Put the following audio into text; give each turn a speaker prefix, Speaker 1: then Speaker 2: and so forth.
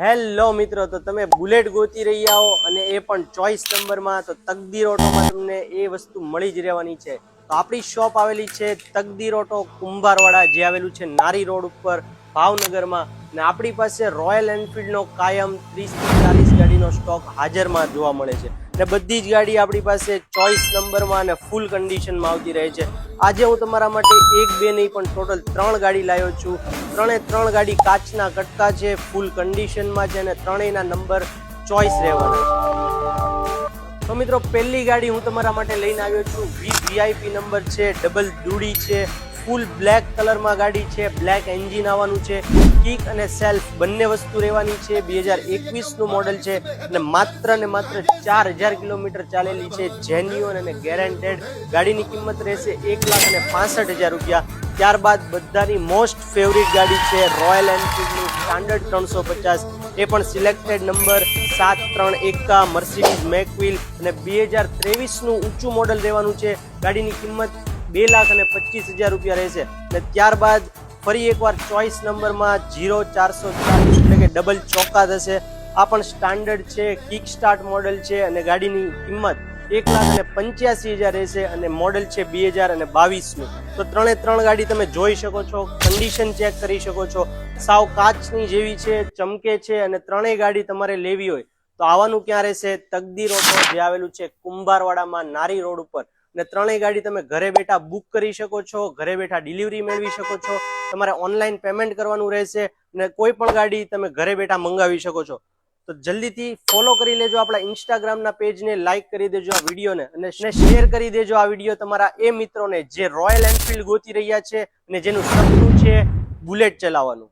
Speaker 1: Hello મિત્રો, તો તમે બુલેટ ગોતી રહ્યા હો અને એ પણ ચોઈસ નંબરમાં, તો તકદીર ઓટોમાં તમને એ વસ્તુ મળી જ રહેવાની છે. તો આપણી શોપ આવેલી છે તકદીર ઓટો કુંભારવાડા, જે આવેલું છે નારી રોડ ઉપર ભાવનગરમાં. અને આપણી પાસે રોયલ એનફિલ્ડનો કાયમ 30 થી 40 ગાડીનો સ્ટોક હાજરમાં જોવા મળે છે. અને બધી જ ગાડી આપણી પાસે ચોઈસ નંબરમાં અને ફૂલ કન્ડિશનમાં આવતી રહે છે. આજે હું તમારા માટે એક બે નહીં પણ ટોટલ 3 ગાડી લાવ્યો છું. ત્રણ ગાડી કાચના કટકા છે, ફૂલ કન્ડિશનમાં છે અને ત્રણેયના નંબર ચોઈસ રહેવાના છે. તો મિત્રો, પહેલી ગાડી હું તમારા માટે લઈને આવ્યો છું. VIP નંબર છે, ડબલ દૂડી છે, ફૂલ બ્લેક કલરમાં ગાડી છે, બ્લેક એન્જિન આવવાનું છે, કિક અને સેલ્ફ બંને વસ્તુ રહેવાની છે. 2021 નું મોડલ છે અને માત્ર 4000 કિલોમીટર ચાલેલી છે. જેન્યુઅન અને ગેરંટેડ ગાડીની કિંમત રહેશે 1,65,000 રૂપિયા. ત્યારબાદ બધાની મોસ્ટ ફેવરિટ ગાડી છે રોયલ એનફિલ્ડનું સ્ટાન્ડર્ડ 350, એ પણ સિલેક્ટેડ નંબર 7311 મર્સિડીઝ મેકવિલ અને 2023નું ઊંચું મોડલ રહેવાનું છે. ગાડીની કિંમત 2,25,000 રૂપિયા રહેશે. અને ત્યારબાદ ફરી એકવાર ચોઈસ નંબરમાં 0440 એટલે કે ડબલ ચોકા થશે. આ પણ સ્ટાન્ડર્ડ છે, કિક સ્ટાર્ટ મોડલ છે અને ગાડીની કિંમત 1,85,000 રહેશે અને મોડલ છે 2022નું. તો ત્રણ ગાડી તમે જોઈ શકો છો, કન્ડિશન ચેક કરી શકો છો, સાવ કાચની જેવી છે, ચમકે છે. અને ત્રણેય ગાડી તમારે લેવી હોય તો આવવાનું ક્યાં રહેશે? તકદીર ઓટો, જે આવેલું છે કુંભારવાડામાં નારી રોડ ઉપર. અને ત્રણેય ગાડી તમે ઘરે બેઠા બુક કરી શકો છો, ઘરે બેઠા ડિલિવરી મેળવી શકો છો. તમારે ઓનલાઈન પેમેન્ટ કરવાનું રહેશે અને કોઈ પણ ગાડી તમે ઘરે બેઠા મંગાવી શકો છો. તો જલ્દીથી ફોલો કરી લેજો આપણા ઇન્સ્ટાગ્રામના પેજને, લાઈક કરી દેજો આ વિડીયોને અને શેર કરી દેજો આ વિડીયો તમારા એ મિત્રોને જે રોયલ એનફિલ્ડ ગોતી રહ્યા છે અને જેનું સપનું છે બુલેટ ચલાવવાનું.